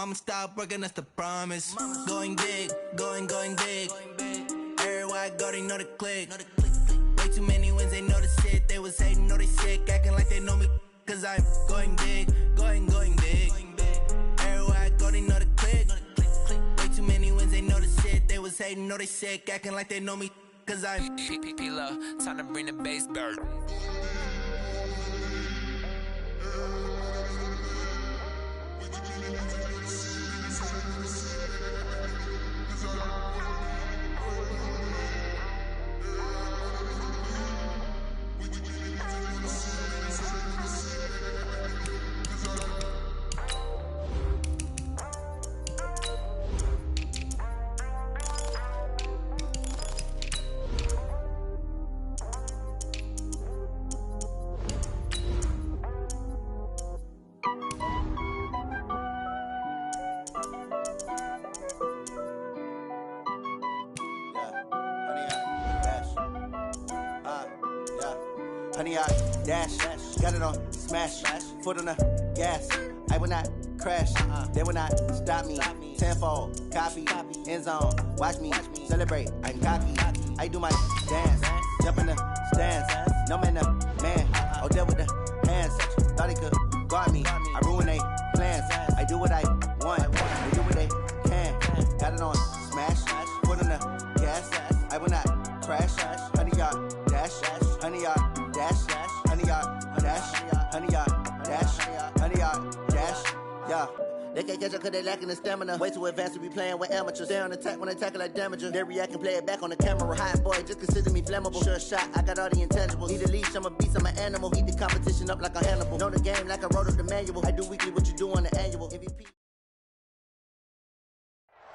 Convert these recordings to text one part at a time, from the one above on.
I'ma stop working, that's the promise. Going big, going big. Everywhere I go, they know the click. Way too many wins, they know the shit. They was hating, know they sick, acting like they know me. Cause I'm going big, going big. Everywhere I go, they know the click. Way too many wins, they know the shit. They was hating, know they sick, acting like they know me. Cause I'm P-Lo, time to bring the bass back. Honey, I dash, got it on smash, foot on the gas. I will not crash, they will not stop me. Tenfold, copy, end zone, watch me celebrate. I'm cocky, I do my dance, jump in the stands. No man, man, oh there with the hands. Thought he could guard me, I ruin they plans. I do what I want, they do what they can. Got it on smash, foot on the gas. I will not crash, honey, y'all dash, honey, y'all. Honey, yeah. They can't catch up cause they lacking the stamina. Way too advanced to be playing with amateurs. Stay on attack when they tackle like damager. They react and play it back on the camera. Hot boy, just consider me flammable. Sure shot, I got all the intangibles. Need a leash, I'm a beast, I'm an animal. Eat the competition up like a Hannibal. Know the game like I wrote up the manual. I do weekly what you do on the annual. MVP.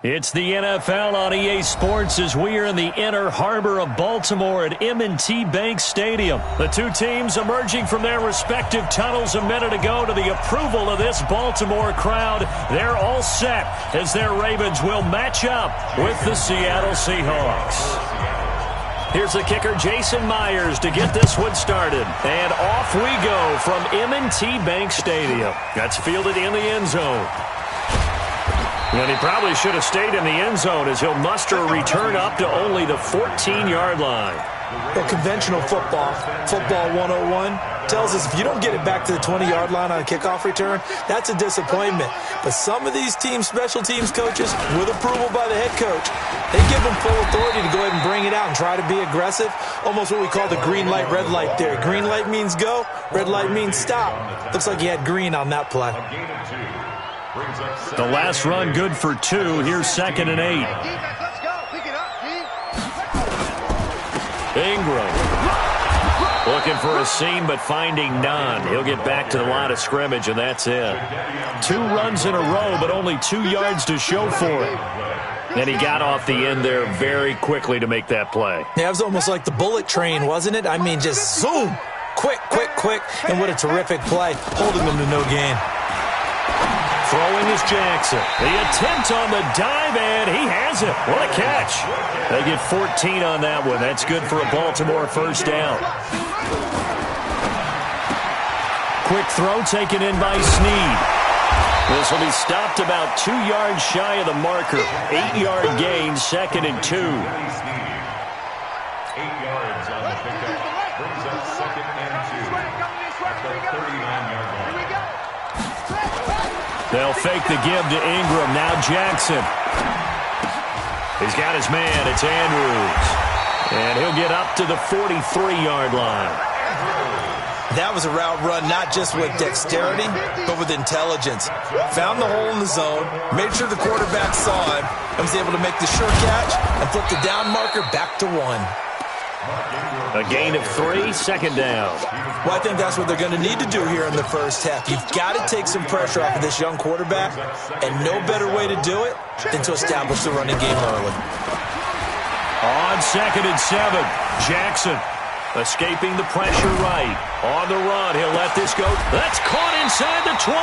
It's the NFL on EA Sports as we are in the inner harbor of Baltimore at M&T Bank Stadium. The two teams emerging from their respective tunnels a minute ago to the approval of this Baltimore crowd. They're all set as their Ravens will match up with the Seattle Seahawks. Here's the kicker, Jason Myers, to get this one started. And off we go from M&T Bank Stadium. That's fielded in the end zone. And he probably should have stayed in the end zone as he'll muster a return up to only the 14-yard line. Well, conventional football 101, tells us if you don't get it back to the 20-yard line on a kickoff return, that's a disappointment. But some of these team special teams coaches, with approval by the head coach, they give them full authority to go ahead and bring it out and try to be aggressive. Almost what we call the green light, red light there. Green light means go, red light means stop. Looks like he had green on that play. The last run good for 2. Here's 2nd and 8. Ingram looking for a seam but finding none. He'll get back to the line of scrimmage and that's it. 2 runs in a row but only 2 yards to show for it. And he got off the end there very quickly to make that play. Yeah, it was almost like the bullet train, wasn't it? I mean, just zoom. Quick. And what a terrific play, holding them to no gain. Throwing is Jackson. The attempt on the dive, and he has it. What a catch. They get 14 on that one. That's good for a Baltimore first down. Quick throw taken in by Snead. This will be stopped about 2 yards shy of the marker. 8-yard gain, 2nd and 2. 8 yards on the pickup. Brings up 2nd and 2. At the 39-yard line. They'll fake the give to Ingram. Now Jackson. He's got his man. It's Andrews. And he'll get up to the 43-yard line. That was a route run not just with dexterity, but with intelligence. Found the hole in the zone, made sure the quarterback saw him, and was able to make the sure catch and flip the down marker back to 1. A gain of 3, 2nd down. Well, I think that's what they're going to need to do here in the first half. You've got to take some pressure off of this young quarterback, and no better way to do it than to establish the running game early. On 2nd and 7, Jackson escaping the pressure right. On the run, he'll let this go. That's caught inside the 20.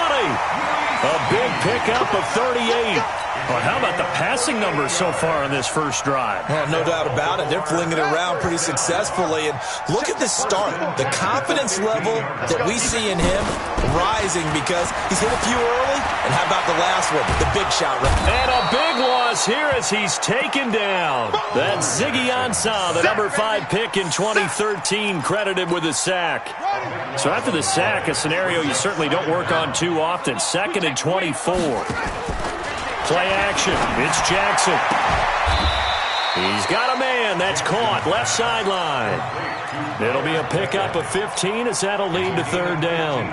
A big pickup of 38. Well, how about the passing numbers so far on this first drive? Well, no doubt about it. They're flinging it around pretty successfully. And look at this start. The confidence level that we see in him rising because he's hit a few early. rally. And how about the last one, the big shot rally? And a big loss here as he's taken down. That's Ziggy Ansah, the number 5 pick in 2013, credited with a sack. So after the sack, a scenario you certainly don't work on too often. 2nd and 24. Play action. It's Jackson. He's got a man. That's caught. Left sideline. It'll be a pickup of 15 as that'll lead to 3rd down.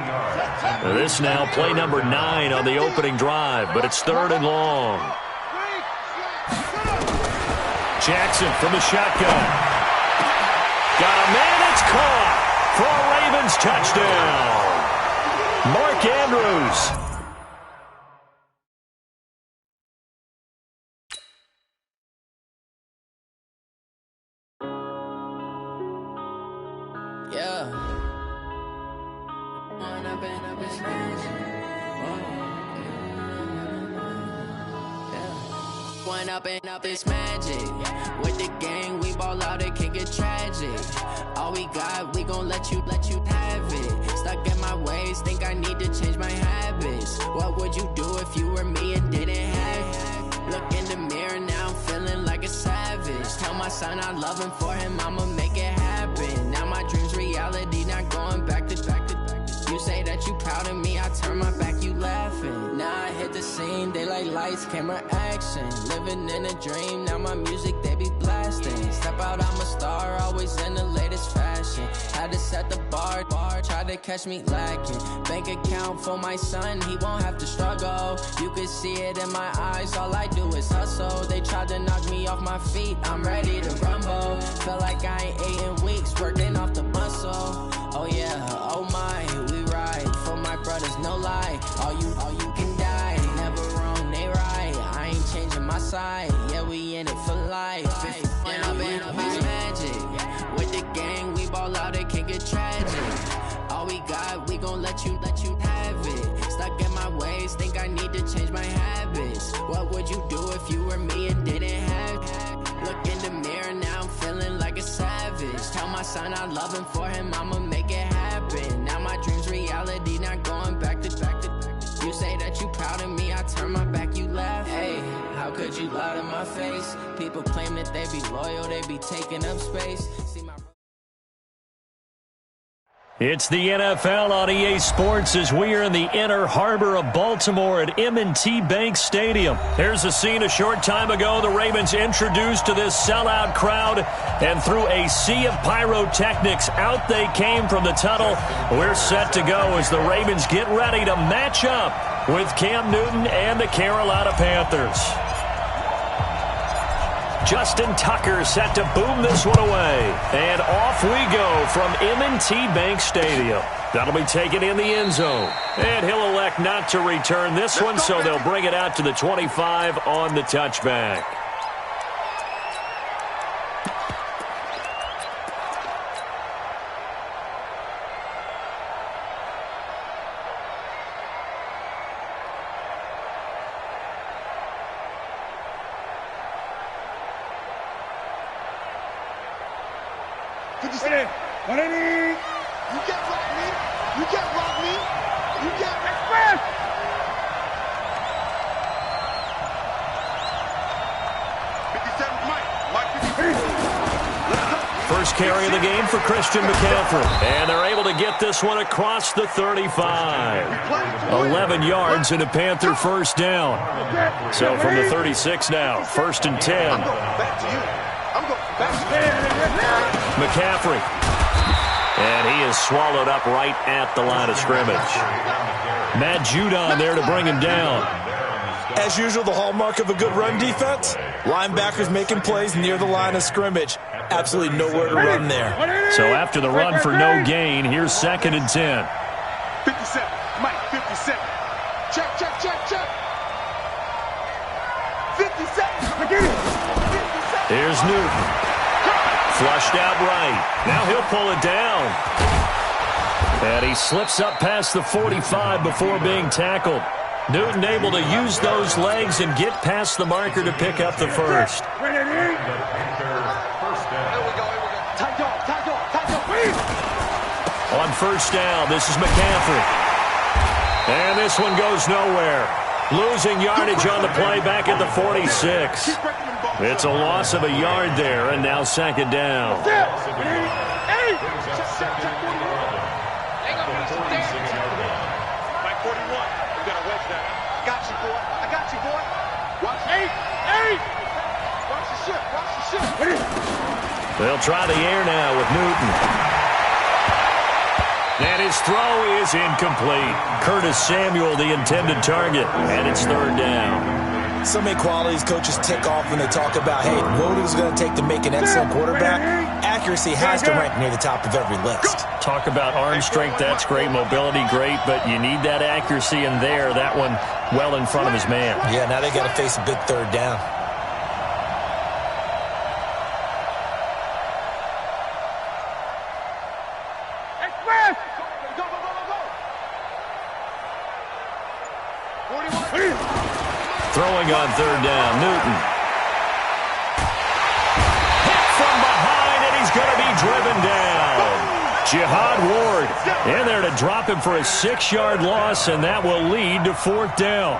This now play number 9 on the opening drive, but it's 3rd and long. Jackson from the shotgun. Got a man. It's caught for a Ravens touchdown. Mark Andrews. Up this magic. With the gang, we ball out, it can get tragic. All we got, we gon' let you have it. Stuck in my ways, think I need to change my habits. What would you do if you were me and didn't have it? Look in the mirror, now I'm feeling like a savage. Tell my son I love him, for him I'ma make it happen. Now my dream's reality, not going back to. You say that you proud of me, I turn my back, you laughing. Now I hit the scene, they like lights, camera, action. Living in a dream, now my music, they be blasting. Step out, I'm a star, always in the latest fashion. Had to set the bar, try to catch me lacking. Bank account for my son, he won't have to struggle. You can see it in my eyes, all I do is hustle. They tried to knock me off my feet, I'm ready to rumble. Felt like I ain't ate in weeks, working off the muscle. Oh yeah, oh my, we ride for my brothers, no lie. All you can die, never wrong, they right. I ain't changing my side, yeah, we in it for life. When I've been up is magic. With the gang, we ball out, it can get tragic. All we got, we gon' let you have it. Stuck in my ways, think I need to change my habits. What would you do if you were me and didn't have it? Look in the mirror, now I'm feeling like a savage. Tell my son I love him, for him I'ma make it happen. Now my dream's reality, not going back to. You say that you proud of me, I turn my back, you laugh. Hey, how could you lie to my face? People claim that they be loyal, they be taking up space. See my... It's the NFL on EA Sports as we are in the inner harbor of Baltimore at M&T Bank Stadium. Here's a scene a short time ago. The Ravens introduced to this sellout crowd, and through a sea of pyrotechnics, out they came from the tunnel. We're set to go as the Ravens get ready to match up with Cam Newton and the Carolina Panthers. Justin Tucker set to boom this one away. And off we go from M&T Bank Stadium. That'll be taken in the end zone. And he'll elect not to return this one, so they'll bring it out to the 25 on the touchback. First carry of the game for Christian McCaffrey. And they're able to get this one across the 35. 11 yards and a Panther first down. So from the 36 now, 1st and 10. McCaffrey. And he is swallowed up right at the line of scrimmage. Matt Judon there to bring him down. As usual, the hallmark of a good run defense, linebackers making plays near the line of scrimmage. Absolutely nowhere to run there. So after the run for no gain, here's 2nd and 10. 57, Mike, 57. Check. 57. Here's Newton. Flushed out right. Now he'll pull it down. And he slips up past the 45 before being tackled. Newton able to use those legs and get past the marker to pick up the first. On first down, this is McCaffrey. And this one goes nowhere. Losing yardage on the play back at the 46. It's a loss of a yard there, and now second down. They'll try the air now with Newton. And his throw is incomplete. Curtis Samuel, the intended target, and it's third down. So many qualities coaches tick off when they talk about, hey, what is it going to take to make an excellent quarterback? Accuracy has to rank near the top of every list. Talk about arm strength, that's great. Mobility, great, but you need that accuracy in there. That one well in front of his man. Yeah, now they got to face a big third down. Throwing on third down, Newton. Hit from behind, and he's going to be driven down. Jihad Ward in there to drop him for a 6-yard loss, and that will lead to fourth down.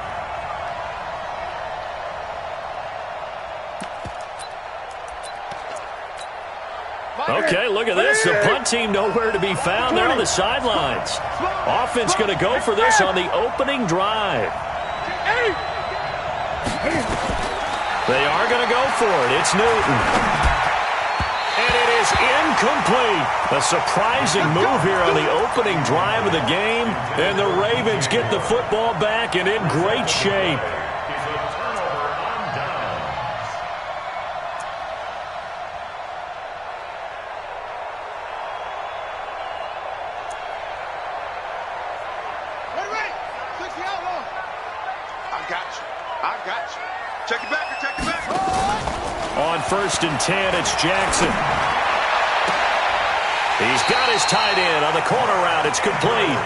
Okay, look at this. The punt team nowhere to be found. They're on the sidelines. Offense going to go for this on the opening drive. They are going to go for it. It's Newton. And it is incomplete. A surprising move here on the opening drive of the game. And the Ravens get the football back and in great shape. On 1st and 10, it's Jackson. He's got his tight end on the corner route. It's complete.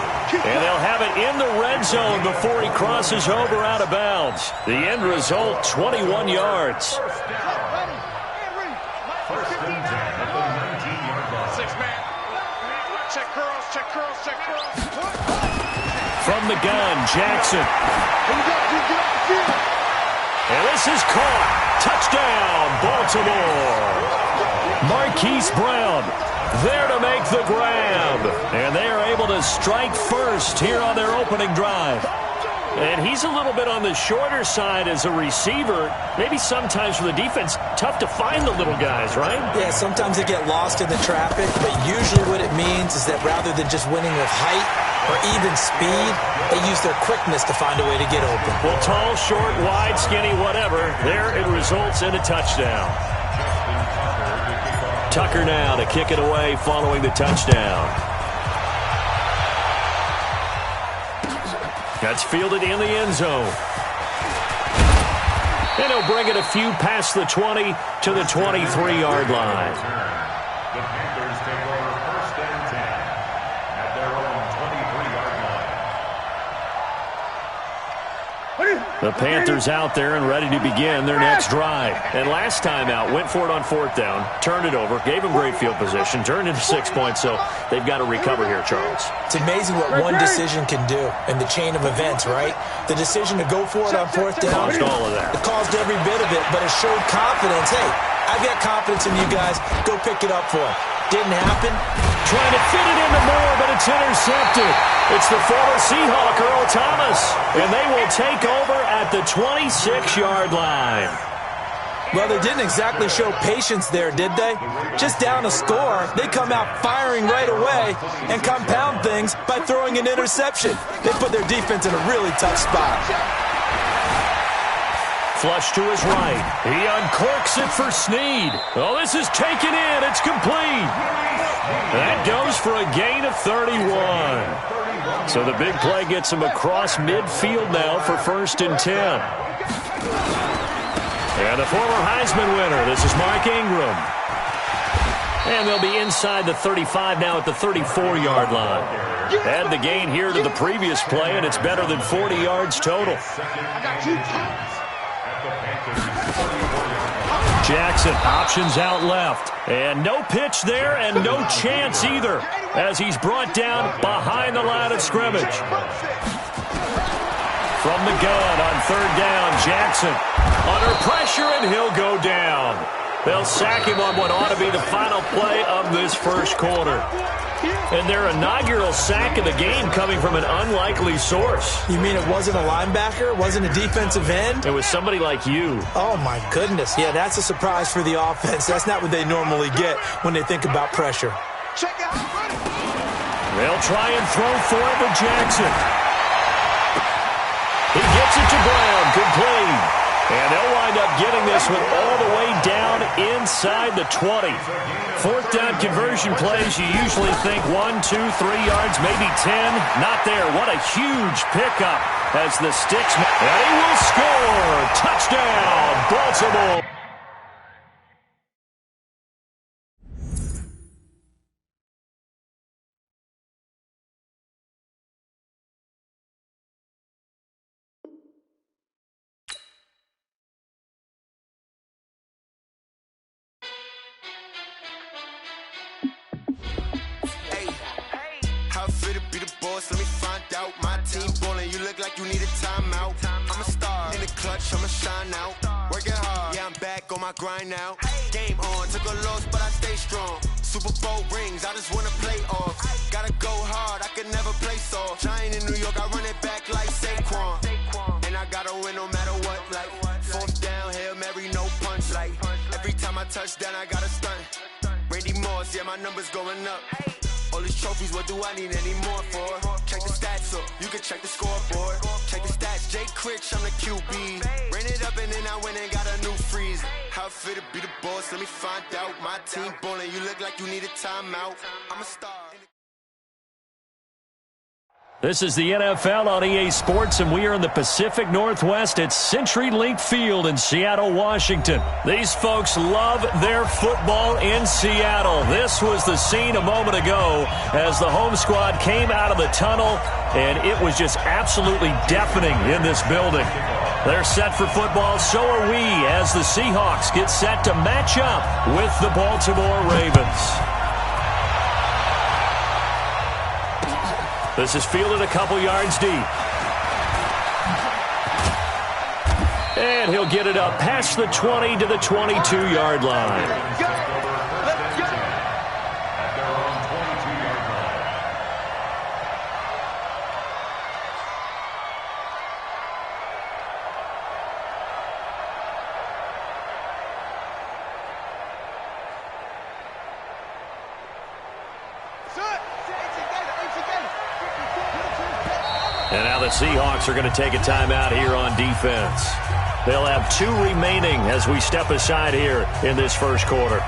And they'll have it in the red zone before he crosses over out of bounds. The end result, 21 yards. First and 10 at the 19-yard line. 6-man. Check curls, check curls, check curls. From the gun, Jackson. And this is caught. Touchdown, Baltimore. Marquise Brown there to make the grab. And they are able to strike first here on their opening drive. And he's a little bit on the shorter side as a receiver. Maybe sometimes for the defense, tough to find the little guys, right? Yeah, sometimes they get lost in the traffic, but usually what it means is that rather than just winning with height or even speed, they use their quickness to find a way to get open. Well, tall, short, wide, skinny, whatever, there it results in a touchdown. Tucker now to kick it away following the touchdown. That's fielded in the end zone. And he'll bring it a few past the 20 to the 23-yard line. The Panthers take over 1st and 10 at their own 23-yard line. The Panthers out there and ready to begin their next drive. And last time out, went for it on 4th down, turned it over, gave them great field position, turned into 6 points, so they've got to recover here, Charles. It's amazing what one decision can do in the chain of events, right? The decision to go for it on 4th down. Caused all of that. It caused every bit of it, but it showed confidence. Hey, I've got confidence in you guys. Go pick it up for it. Didn't happen. Trying to fit it into Moore, but it's intercepted. It's the former Seahawk, Earl Thomas. And they will take over at the 26-yard line. Well, they didn't exactly show patience there, did they? Just down a score, they come out firing right away and compound things by throwing an interception. They put their defense in a really tough spot. Flush to his right. He uncorks it for Snead. Oh, this is taken in. It's complete. That goes for a gain of 31. So the big play gets him across midfield now for 1st and 10. And the former Heisman winner, this is Mark Ingram. And they'll be inside the 35 now at the 34-yard line. Add the gain here to the previous play, and it's better than 40 yards total. Jackson options out left. And no pitch there and no chance either as he's brought down behind the line of scrimmage. From the gun on third down, Jackson under pressure, and he'll go down. They'll sack him on what ought to be the final play of this first quarter. And their inaugural sack of the game coming from an unlikely source. You mean it wasn't a linebacker? It wasn't a defensive end? It was somebody like you. Oh, my goodness. Yeah, that's a surprise for the offense. That's not what they normally get when they think about pressure. They'll try and throw for it with Jackson. He gets it to Brown. Complete. And they'll wind up getting this one all the way down inside the 20. Fourth down conversion plays, you usually think 1, 2, 3 yards, maybe 10. Not there. What a huge pickup as the sticks. And he will score. Touchdown, Baltimore. Let me find out. My team ballin', you look like you need a timeout. I'm a star in the clutch, I'ma shine out. Working hard, yeah, I'm back on my grind now. Game on, took a loss, but I stay strong. Super Bowl rings, I just wanna play off. Gotta go hard, I can never play soft. Giant in New York, I run it back like Saquon. And I gotta win no matter what, like fourth down, Hail Mary, no punch. Like every time I touch down, I gotta stunt. Randy Moss, yeah, my numbers going up. All these trophies, what do I need any more for? Check the stats up, you can check the scoreboard. Check the stats, Jay Critch, I'm the QB. Ran it up and then I went and got a new freeze. How it feel to be the boss, let me find out. My team ballin', you look like you need a timeout. I'm a star. This is the NFL on EA Sports, and we are in the Pacific Northwest at CenturyLink Field in Seattle, Washington. These folks love their football in Seattle. This was the scene a moment ago as the home squad came out of the tunnel, and it was just absolutely deafening in this building. They're set for football, so are we, as the Seahawks get set to match up with the Baltimore Ravens. This is fielded a couple yards deep. And he'll get it up past the 20 to the 22-yard line. At their own 22-yard line. And now the Seahawks are going to take a timeout here on defense. They'll have 2 remaining as we step aside here in this first quarter.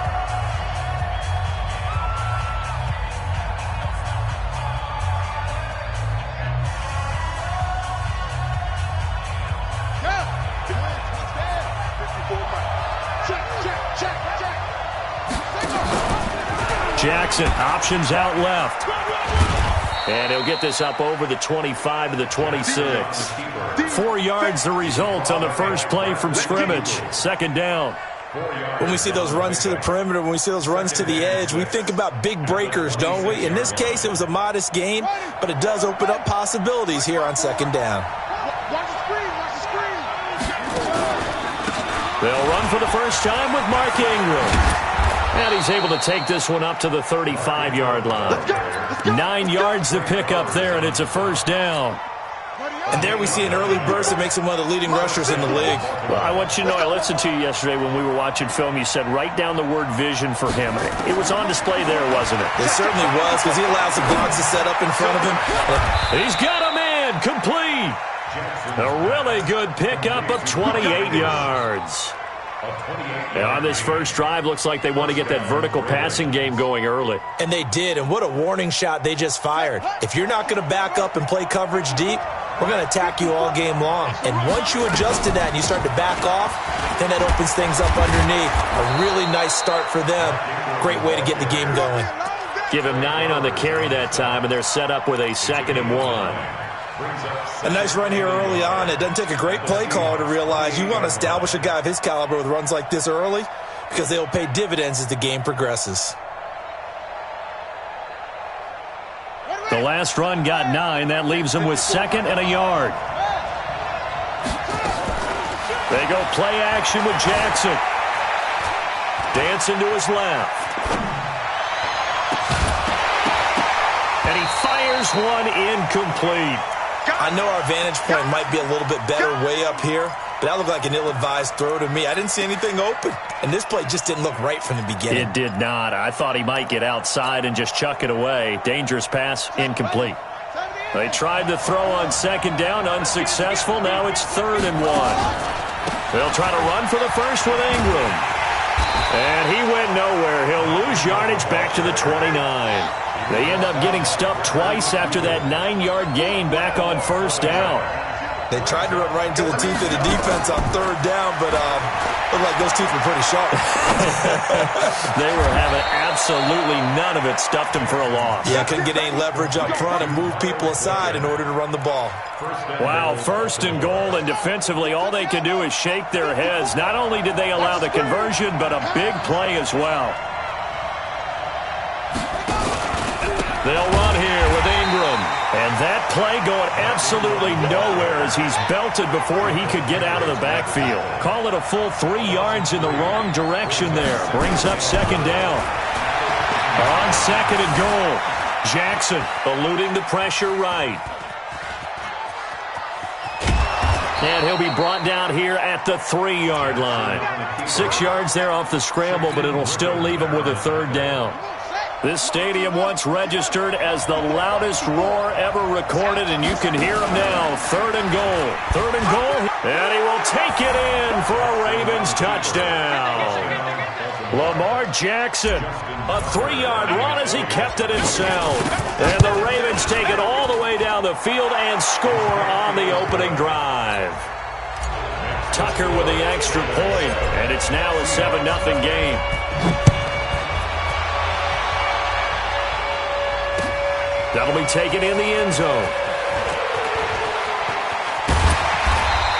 Jackson options out left. And he'll get this up over the 25 to the 26. 4 yards the result on the first play from scrimmage. Second down. When we see those runs to the perimeter, when we see those runs to the edge, we think about big breakers, don't we? In this case, it was a modest gain, but it does open up possibilities here on second down. They'll run for the first time with Mark Ingram. And he's able to take this one up to the 35-yard line. 9 yards to pick up there, and it's a first down. And there we see an early burst that makes him one of the leading rushers in the league. Well, I want you to know, I listened to you yesterday when we were watching film. You said write down the word vision for him. It was on display there, wasn't it? It certainly was, because he allows the blocks to set up in front of him. He's got a man, complete. A really good pickup of 28 yards. And on this first drive, looks like they want to get that vertical passing game going early. And they did, and what a warning shot they just fired. If you're not going to back up and play coverage deep, we're going to attack you all game long. And once you adjust to that and you start to back off, then that opens things up underneath. A really nice start for them. Great way to get the game going. Give him 9 on the carry that time, and they're set up with a 2nd and 1. A nice run here early on. It doesn't take a great play caller to realize you want to establish a guy of his caliber with runs like this early because they'll pay dividends as the game progresses. The last run got 9. That leaves him with 2nd and a yard. They go play action with Jackson. Dancing to his left. And he fires one incomplete. I know our vantage point might be a little bit better way up here, but that looked like an ill-advised throw to me. I didn't see anything open, and this play just didn't look right from the beginning. It did not. I thought he might get outside and just chuck it away. Dangerous pass, incomplete. They tried to throw on second down, unsuccessful. Now it's 3rd and 1. They'll try to run for the first with Ingram. And he went nowhere. He'll lose yardage back to the 29. They end up getting stuffed twice after that 9-yard gain back on 1st down. They tried to run right into the teeth of the defense on 3rd down, but looked like those teeth were pretty sharp. They were having absolutely none of it. Stuffed them for a loss. Yeah, couldn't get any leverage up front and move people aside in order to run the ball. Wow, 1st and goal, and defensively all they could do is shake their heads. Not only did they allow the conversion, but a big play as well. They'll run here with Ingram. And that play going absolutely nowhere as he's belted before he could get out of the backfield. Call it a full 3 yards in the wrong direction there. Brings up 2nd down. On 2nd and goal. Jackson eluding the pressure right. And he'll be brought down here at the 3-yard line. 6 yards there off the scramble, but it'll still leave him with a 3rd down. This stadium once registered as the loudest roar ever recorded, and you can hear him now. 3rd and goal. 3rd and goal. And he will take it in for a Ravens touchdown. Lamar Jackson, a 3-yard run as he kept it in sound. And the Ravens take it all the way down the field and score on the opening drive. Tucker with the extra point, and it's now a 7-0 game. That'll be taken in the end zone.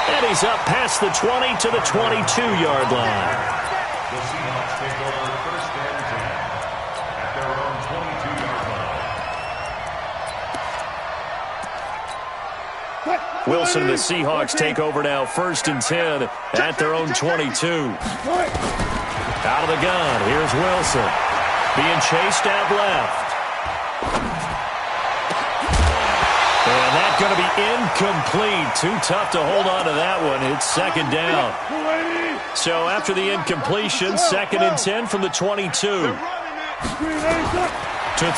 And he's up past the 20 to the 22-yard line. The Seahawks take over 1st and 10 at their own 22-yard line. Wilson and the Seahawks take over now 1st and 10 at their own 22. Out of the gun, here's Wilson. Being chased out left. And that's going to be incomplete. Too tough to hold on to that one. It's 2nd down. So after the incompletion, 2nd and 10 from the 22. To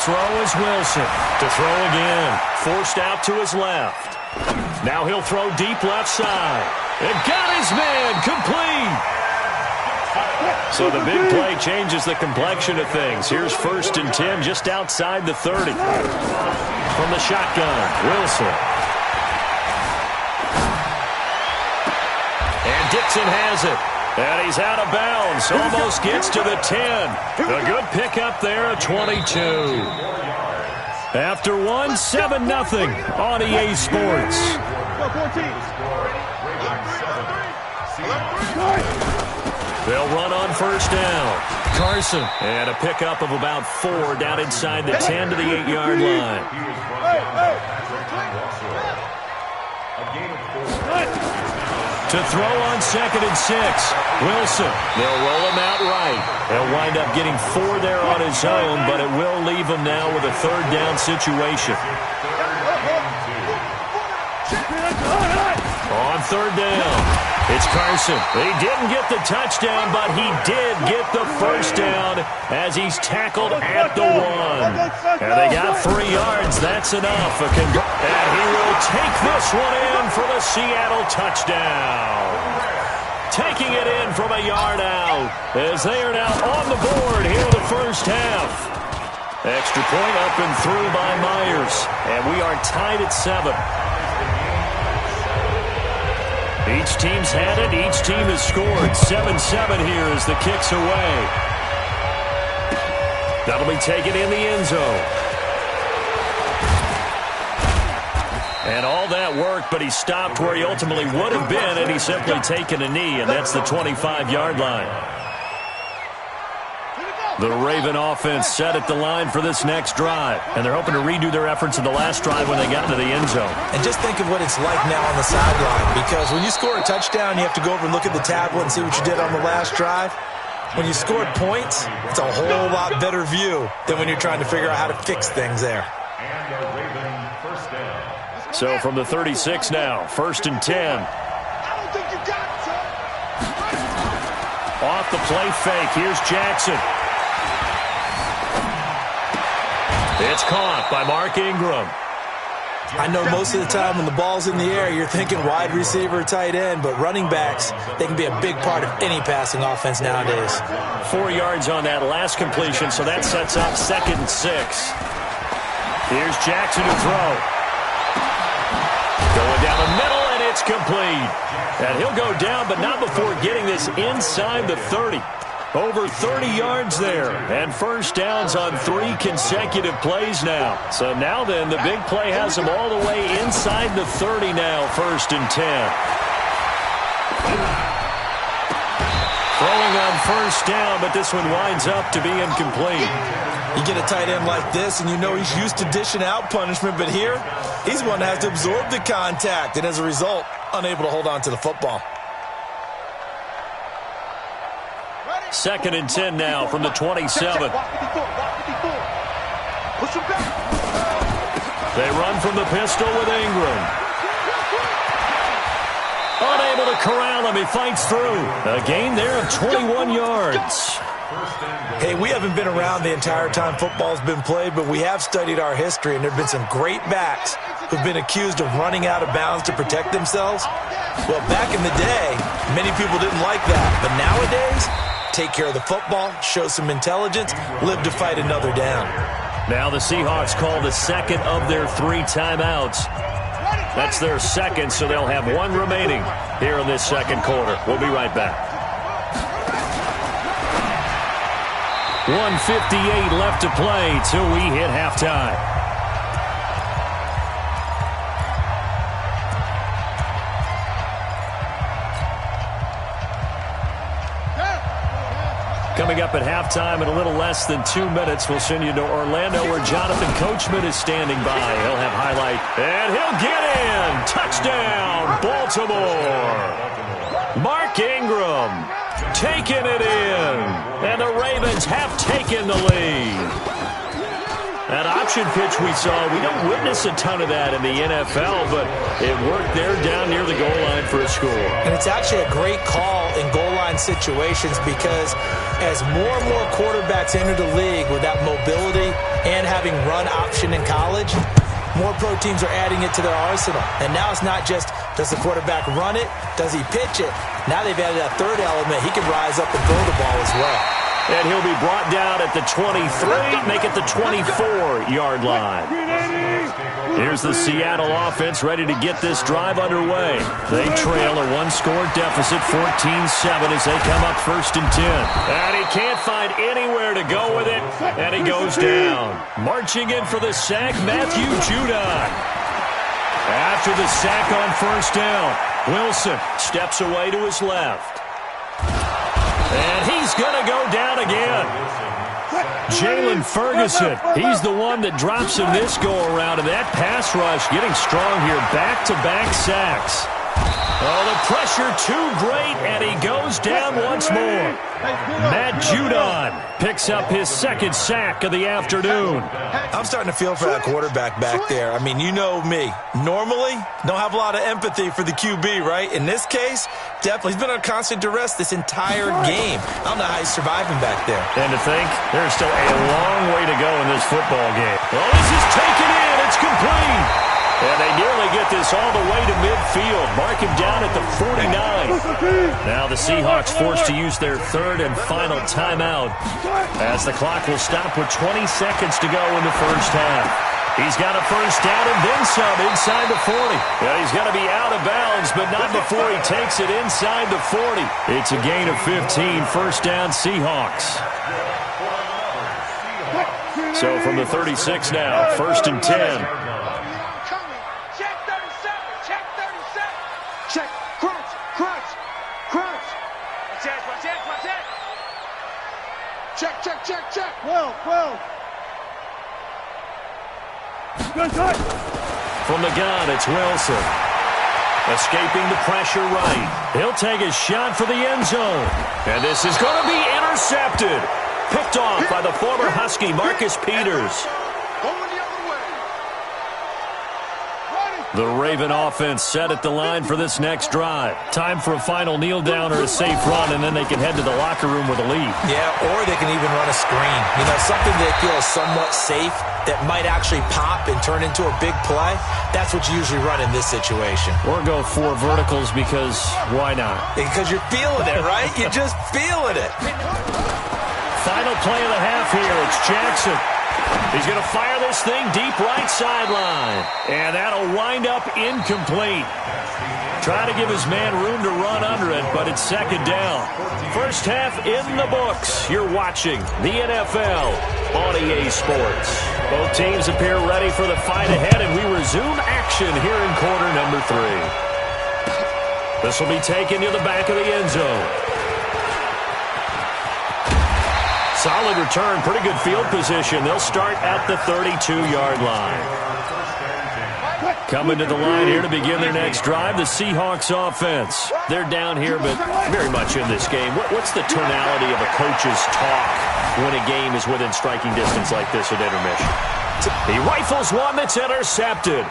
throw is Wilson. To throw again. Forced out to his left. Now he'll throw deep left side. And got his man. Complete. So the big play changes the complexion of things. Here's 1st and 10 just outside the 30. From the shotgun, Wilson. And Dixon has it. And he's out of bounds. Almost gets to the 10. A good pickup there at 22. After one, 7-0 on EA Sports. They'll run on 1st down. Carson. And a pickup of about 4 down inside the 10 to the 8-yard line. To throw on 2nd and 6. Wilson. They'll roll him out right. He'll wind up getting 4 there on his own, but it will leave him now with a 3rd down situation. On 3rd down. It's Carson. He didn't get the touchdown, but he did get the 1st down as he's tackled at the 1. And they got 3 yards. That's enough. And he will take this one in for the Seattle touchdown. Taking it in from a yard out as they are now on the board here in the 1st half. Extra point up and through by Myers. And we are tied at 7. Each team's had it. Each team has scored. 7-7 here as the kick's away. That'll be taken in the end zone. And all that worked, but he stopped where he ultimately would have been had he simply taken a knee, and that's the 25-yard line. The Raven offense set at the line for this next drive, and they're hoping to redo their efforts in the last drive when they got into the end zone. And just think of what it's like now on the sideline, because when you score a touchdown, you have to go over and look at the tablet and see what you did on the last drive. When you scored points, it's a whole lot better view than when you're trying to figure out how to fix things there. And a Raven first down. So from the 36 now, 1st and 10. I don't think you got it, son. Off the play fake, here's Jackson. It's caught by Mark Ingram. I know most of the time when the ball's in the air, you're thinking wide receiver, tight end, but running backs, they can be a big part of any passing offense nowadays. 4 yards on that last completion, so that sets up 2nd and 6. Here's Jackson to throw. Going down the middle, and it's complete. And he'll go down, but not before getting this inside the 30. Over 30 yards there, and first downs on 3 consecutive plays now. So now then, the big play has them all the way inside the 30 now, 1st and 10. Throwing on 1st down, but this one winds up to be incomplete. You get a tight end like this, and you know he's used to dishing out punishment, but here, he's one that has to absorb the contact, and as a result, unable to hold on to the football. 2nd and 10 now from the 27. They run from the pistol with Ingram. Unable to corral him. He fights through. A gain there of 21 yards. Hey, we haven't been around the entire time football's been played, but we have studied our history, and there have been some great backs who've been accused of running out of bounds to protect themselves. Well, back in the day, many people didn't like that, but nowadays, take care of the football, show some intelligence, live to fight another down. Now the Seahawks call the 2nd of their 3 timeouts. That's their 2nd, so they'll have 1 remaining here in this 2nd quarter. We'll be right back. 1:58 left to play till we hit halftime. Coming up at halftime in a little less than 2 minutes, we'll send you to Orlando where Jonathan Coachman is standing by. He'll have highlight, and he'll get in. Touchdown, Baltimore. Mark Ingram taking it in, and the Ravens have taken the lead. That option pitch we saw, we don't witness a ton of that in the NFL, but it worked there down near the goal line for a score. And it's actually a great call in goal line situations because as more and more quarterbacks enter the league with that mobility and having run option in college, more pro teams are adding it to their arsenal. And now it's not just, does the quarterback run it? Does he pitch it? Now they've added that 3rd element. He can rise up and throw the ball as well. And he'll be brought down at the 23, make it the 24-yard line. Here's the Seattle offense ready to get this drive underway. They trail a 1-score deficit, 14-7 as they come up 1st and 10. And he can't find anywhere to go with it, and he goes down. Marching in for the sack, Matthew Judon. After the sack on 1st down, Wilson steps away to his left. And he's going to go down again. Jalen Ferguson, he's the one that drops in this go-around, and that pass rush getting strong here. Back-to-back sacks. Oh, the pressure too great, and he goes down once more. Matt Judon picks up his 2nd sack of the afternoon. I'm starting to feel for that quarterback back there. I mean, you know me. Normally, don't have a lot of empathy for the QB, right? In this case, definitely. He's been on constant duress this entire game. I don't know how he's surviving back there. And to think, there's still a long way to go in this football game. Oh, this is taken in. It's complete. And they nearly get this all the way to midfield. Mark him down at the 49. Now the Seahawks forced to use their 3rd and final timeout as the clock will stop with 20 seconds to go in the 1st half. He's got a 1st down and then some inside the 40. Yeah, he's got to be out of bounds, but not before he takes it inside the 40. It's a gain of 15, 1st down Seahawks. So from the 36 now, 1st and 10. Check. From the gun, it's Wilson. Escaping the pressure right. He'll take a shot for the end zone. And this is going to be intercepted. Picked off by the former Husky, Marcus Peters. The Raven offense set at the line for this next drive. Time for a final kneel down or a safe run, and then they can head to the locker room with a lead. Yeah, or they can even run a screen. You know, something they feel is somewhat safe that might actually pop and turn into a big play. That's what you usually run in this situation. Or go 4 verticals because why not? Because you're feeling it, right? You're just feeling it. Final play of the half here. It's Jackson. He's going to fire this thing deep right sideline. And that'll wind up incomplete. Try to give his man room to run under it, but it's second down. First half in the books. You're watching the NFL on EA Sports. Both teams appear ready for the fight ahead, and we resume action here in quarter number 3. This will be taken to the back of the end zone. Solid return, pretty good field position. They'll start at the 32-yard line. Coming to the line here to begin their next drive, the Seahawks offense. They're down here, but very much in this game. What's the tonality of a coach's talk when a game is within striking distance like this at intermission? He rifles one that's intercepted.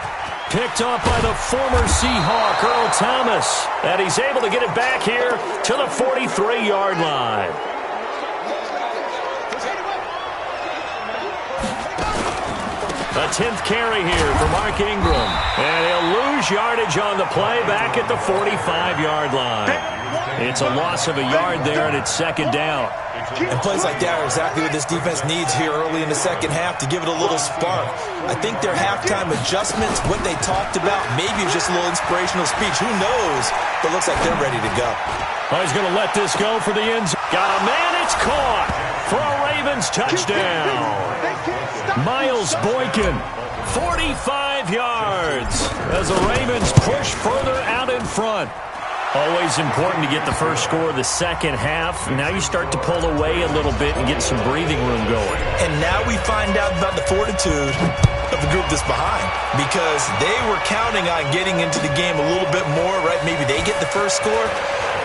Picked off by the former Seahawk, Earl Thomas. And he's able to get it back here to the 43-yard line. A 10th carry here for Mark Ingram. And he'll lose yardage on the play back at the 45-yard line. It's a loss of a yard there, and it's second down. And plays like that are exactly what this defense needs here early in the second half to give it a little spark. I think their halftime adjustments, what they talked about, maybe it was just a little inspirational speech. Who knows? But it looks like they're ready to go. Oh, he's going to let this go for the end zone. Got a man, it's caught for a Ravens touchdown. Miles Boykin, 45 yards as the Ravens push further out in front. Always important to get the first score of the second half. Now you start to pull away a little bit and get some breathing room going. And now we find out about the fortitude of the group that's behind, because they were counting on getting into the game a little bit more, right? Maybe they get the first score.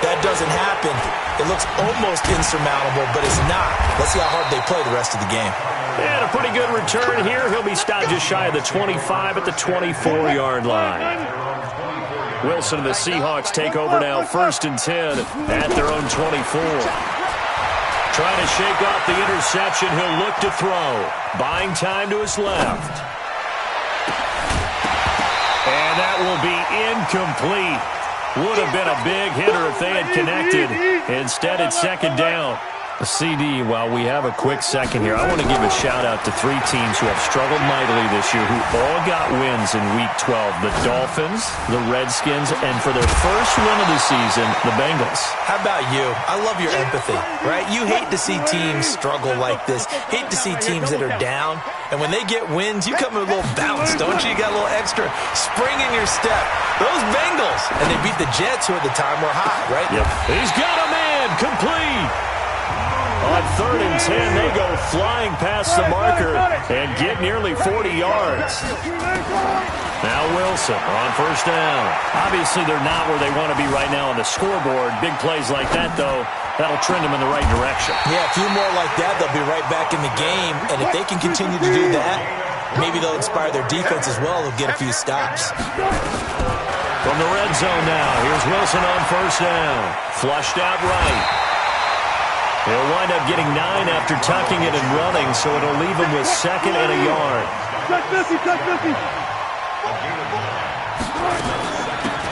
That doesn't happen. It looks almost insurmountable, but it's not. Let's see how hard they play the rest of the game. And a pretty good return here. He'll be stopped just shy of the 25 at the 24-yard line. Wilson and the Seahawks take over now, 1st and 10 at their own 24. Trying to shake off the interception. He'll look to throw. Buying time to his left. And that will be incomplete. Would have been a big hitter if they had connected. Instead, it's second down. CD, while we have a quick second here, I want to give a shout-out to 3 teams who have struggled mightily this year, who all got wins in Week 12. The Dolphins, the Redskins, and for their first win of the season, the Bengals. How about you? I love your empathy, right? You hate to see teams struggle like this. Hate to see teams that are down. And when they get wins, you come with a little bounce, don't you? You got a little extra spring in your step. Those Bengals, and they beat the Jets, who at the time were hot, right? Yep. He's got a man, complete. On 3rd and 10, they go flying past the marker and get nearly 40 yards. Now Wilson on 1st down. Obviously, they're not where they want to be right now on the scoreboard. Big plays like that, though, that'll trend them in the right direction. Yeah, a few more like that, they'll be right back in the game. And if they can continue to do that, maybe they'll inspire their defense as well. They'll get a few stops. From the red zone now, here's Wilson on 1st down. Flushed out right. He'll wind up getting 9 after tucking it and running, so it'll leave him with 2nd and a yard.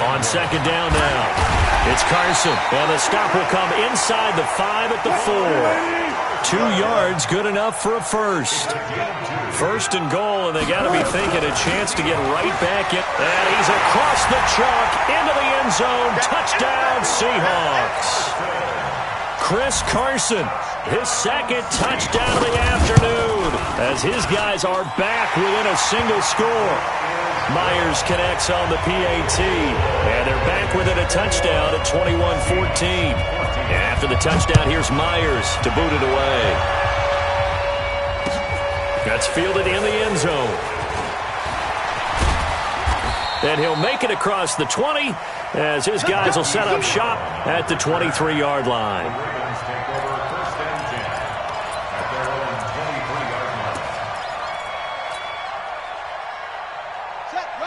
On 2nd down now, it's Carson, and the stop will come inside the 5 at the 4. 2 yards, good enough for a first. 1st and goal, and they got to be thinking a chance to get right back in. And he's across the chalk into the end zone. Touchdown, Seahawks. Chris Carson, his 2nd touchdown of the afternoon, as his guys are back within a single score. Myers connects on the PAT, and they're back within a touchdown at 21-14. After the touchdown, here's Myers to boot it away. That's fielded in the end zone. And he'll make it across the 20 as his guys will set up shop at the 23-yard line.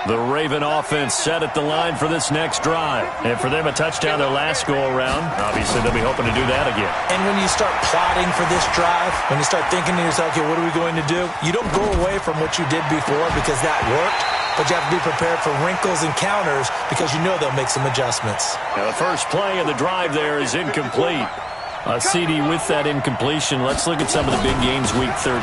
The Raven offense set at the line for this next drive. And for them, a touchdown their last go-around. Obviously, they'll be hoping to do that again. And when you start plotting for this drive, when you start thinking to yourself, okay, what are we going to do? You don't go away from what you did before because that worked. But you have to be prepared for wrinkles and counters because you know they'll make some adjustments. Now, the first play of the drive there is incomplete. CD, with that incompletion, let's look at some of the big games Week 13.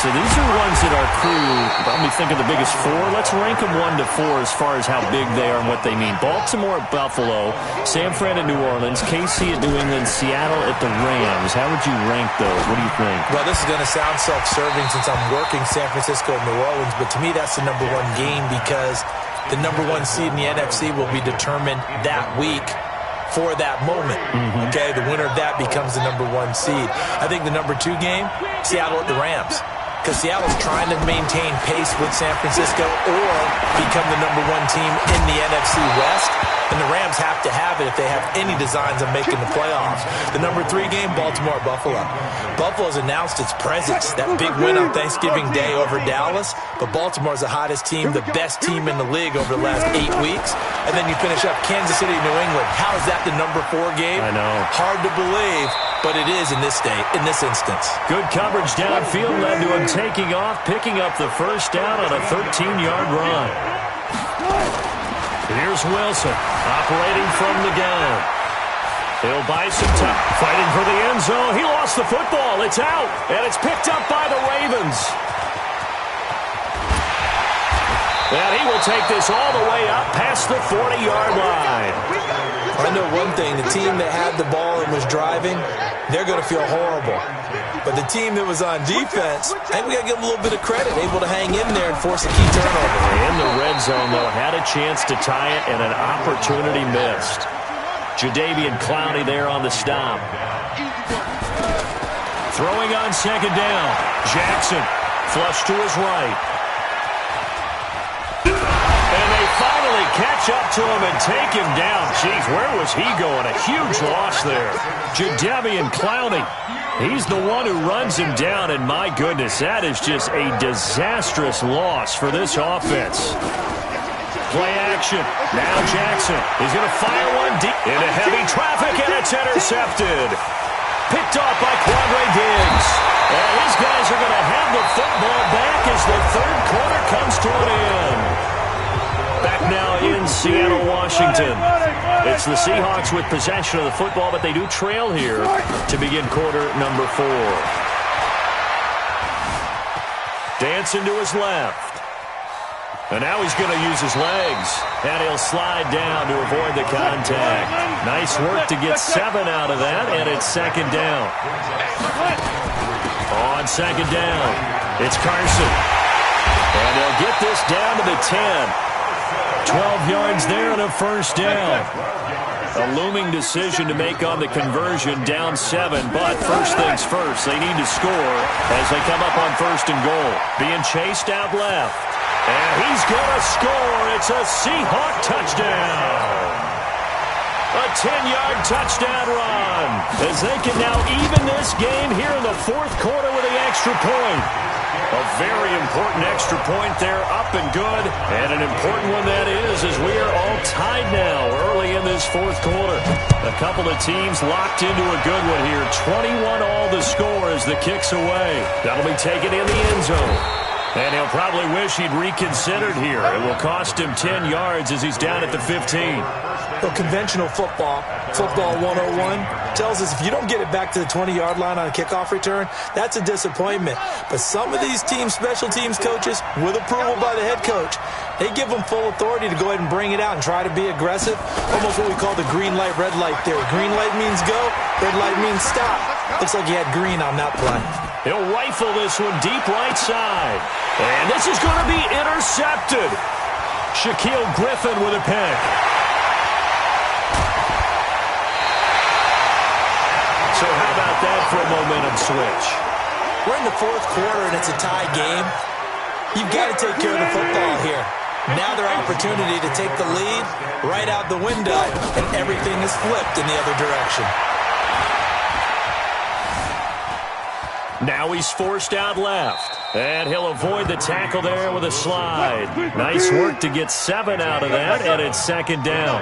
So these are ones that our crew probably think of the biggest four. Let's rank them 1 to 4 as far as how big they are and what they mean. Baltimore at Buffalo, San Fran at New Orleans, KC at New England, Seattle at the Rams. How would you rank those? What do you think? Well, this is going to sound self-serving since I'm working San Francisco and New Orleans, but to me that's the number one game because the number one seed in the NFC will be determined that week for that moment. Okay, the winner of that becomes the number one seed. I think the number 2 game, Seattle at the Rams, because Seattle's trying to maintain pace with San Francisco or become the number 1 team in the NFC West, and the Rams have to have it if they have any designs of making the playoffs. The number 3 game, Baltimore at Buffalo. Buffalo's announced its presence, that big win on Thanksgiving Day over Dallas, but Baltimore's the hottest team, the best team in the league over the last 8 weeks. And then you finish up Kansas City, New England. How is that the number 4 game? I know. Hard to believe, but it is in this instance. Good coverage downfield led to him taking off, picking up the first down on a 13-yard run. Here's Wilson, operating from the gun. He'll buy some time, fighting for the end zone. He lost the football. It's out, and it's picked up by the Ravens. And he will take this all the way up past the 40-yard line. I know one thing. The team that had the ball and was driving, they're going to feel horrible. But the team that was on defense, I think we got to give them a little bit of credit, able to hang in there and force a key turnover. In the red zone, though, had a chance to tie it and an opportunity missed. Jadeveon Clowney there on the stop. Throwing on second down. Jackson, flush to his right. And they finally catch up to him and take him down. Jeez, where was he going? A huge loss there. Jadeveon Clowney. He's the one who runs him down, and my goodness, that is just a disastrous loss for this offense. Play action. Now Jackson. He's going to fire one deep into heavy traffic, and it's intercepted. Picked off by Quadre Diggs. And these guys are going to have the football back as the third quarter comes to an end. Back now in Seattle, Washington. It's the Seahawks with possession of the football, but they do trail here to begin quarter number 4. Dancing to his left. And now he's going to use his legs. And he'll slide down to avoid the contact. Nice work to get 7 out of that, and it's second down. On second down, it's Carson. And they'll get this down to the 10. 12 yards there and a first down. A looming decision to make on the conversion, down 7. But first things first, they need to score as they come up on first and goal. Being chased out left. And he's going to score. It's a Seahawk touchdown. A 10-yard touchdown run as they can now even this game here in the fourth quarter with the extra point. A very important extra point there, up and good. And an important one that is, as we are all tied now early in this fourth quarter. A couple of teams locked into a good one here. 21 all to score as the kick's away. That'll be taken in the end zone. And he'll probably wish he'd reconsidered here. It will cost him 10 yards as he's down at the 15. Well, conventional football 101, tells us if you don't get it back to the 20-yard line on a kickoff return, that's a disappointment. But some of these teams, special teams coaches, with approval by the head coach, they give them full authority to go ahead and bring it out and try to be aggressive. Almost what we call the green light, red light theory. Green light means go, red light means stop. Looks like he had green on that play. He'll rifle this one deep right side. And this is going to be intercepted. Shaquille Griffin with a pick. So how about that for a momentum switch? We're in the fourth quarter, and it's a tie game. You've got to take care of the football here. Now their opportunity to take the lead right out the window, and everything is flipped in the other direction. Now he's forced out left. And he'll avoid the tackle there with a slide. Nice work to get 7 out of that, and it's second down.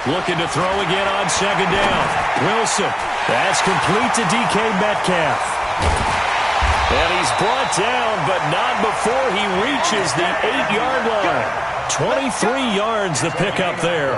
Looking to throw again on second down. Wilson. That's complete to DK Metcalf. And he's brought down, but not before he reaches the 8-yard line. 23 yards the pickup there.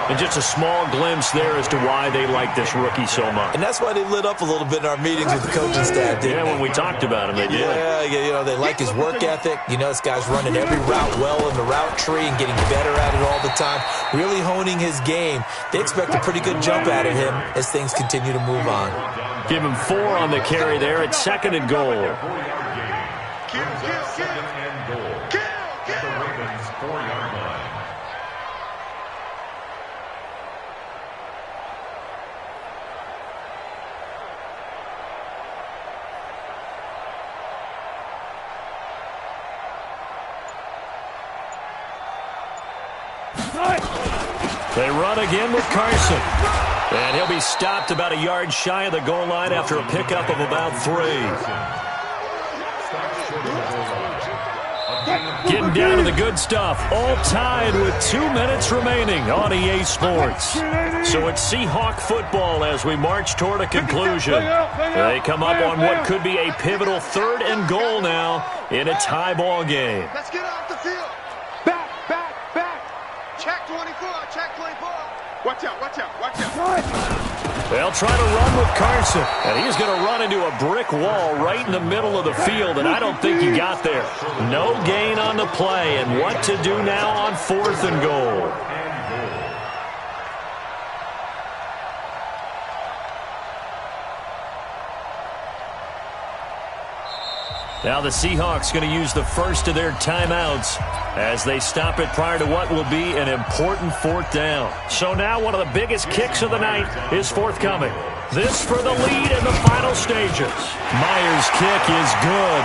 And just a small glimpse there as to why they like this rookie so much. And that's why they lit up a little bit in our meetings with the coaching staff, didn't they? When we talked about him, they did. Yeah, you know, they like his work ethic. You know, this guy's running every route well in the route tree and getting better at it all the time, really honing his game. They expect a pretty good jump out of him as things continue to move on. Give him 4 on the carry there at second and goal. Second and goal. The Ravens 4-yard line. They run again with Carson. And he'll be stopped about a yard shy of the goal line after a pickup of about 3. Getting down to the good stuff. All tied with 2 minutes remaining on EA Sports. So it's Seahawk football as we march toward a conclusion. They come up on what could be a pivotal 3rd and goal now in a tie ball game. Let's get off the field. Back. Check 24. Watch out. They'll try to run with Carson, and he's going to run into a brick wall right in the middle of the field, and I don't think he got there. No gain on the play, and what to do now on 4th and goal. Now the Seahawks going to use the first of their timeouts as they stop it prior to what will be an important 4th down. So now one of the biggest kicks of the night is forthcoming. This for the lead in the final stages. Myers' kick is good.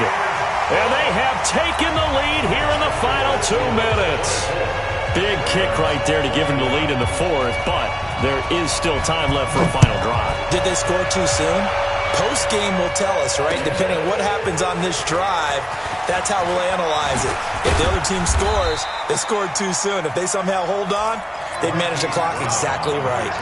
And they have taken the lead here in the final 2 minutes. Big kick right there to give him the lead in the 4th, but there is still time left for a final drive. Did they score too soon? Post-game will tell us, right? Depending on what happens on this drive, that's how we'll analyze it. If the other team scores, they scored too soon. If they somehow hold on, they've managed the clock exactly right.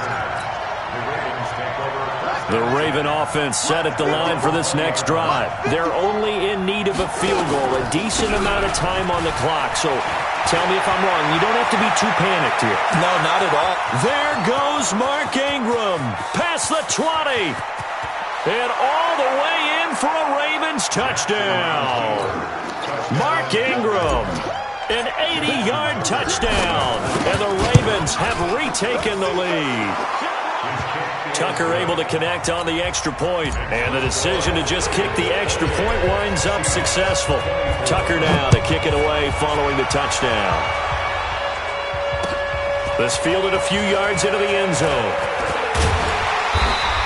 The Raven offense set at the line for this next drive. They're only in need of a field goal, a decent amount of time on the clock. So tell me if I'm wrong. You don't have to be too panicked here. No, not at all. There goes Mark Ingram past the 20. And all the way in for a Ravens touchdown. Mark Ingram, an 80-yard touchdown. And the Ravens have retaken the lead. Tucker able to connect on the extra point. And the decision to just kick the extra point winds up successful. Tucker now to kick it away following the touchdown. This fielded a few yards into the end zone.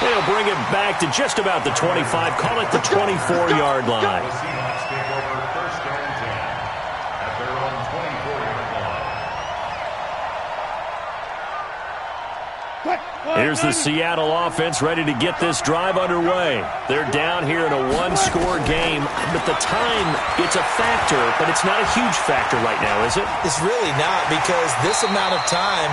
They'll bring it back to just about the 25, call it the 24-yard line. The Seahawks take over 1st and 10 at their own 24-yard line. Here's the Seattle offense ready to get this drive underway. They're down here in a 1-score game, but the time, it's a factor, but it's not a huge factor right now, is it? It's really not, because this amount of time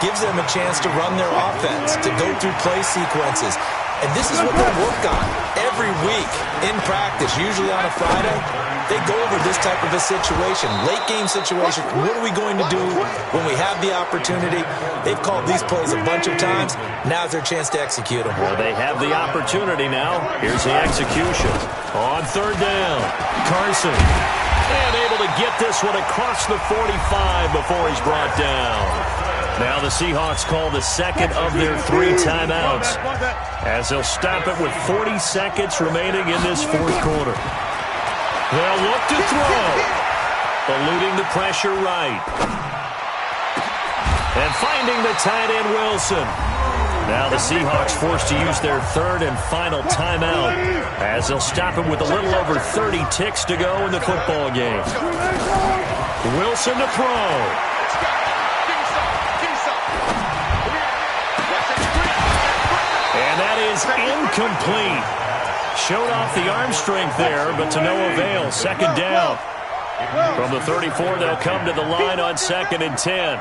gives them a chance to run their offense, to go through play sequences. And this is what they work on every week in practice, usually on a Friday. They go over this type of a situation, late game situation. What are we going to do when we have the opportunity? They've called these plays a bunch of times. Now's their chance to execute them. Well, they have the opportunity now. Here's the execution. On 3rd down, Carson. And able to get this one across the 45 before he's brought down. Now the Seahawks call the second of their 3 timeouts as they'll stop it with 40 seconds remaining in this 4th quarter. They'll look to throw, eluding the pressure right. And finding the tight end Wilson. Now the Seahawks forced to use their third and final timeout as they'll stop it with a little over 30 ticks to go in the football game. Wilson to throw. And that is incomplete. Showed off the arm strength there, but to no avail. Second down. From the 34, they'll come to the line on 2nd and 10.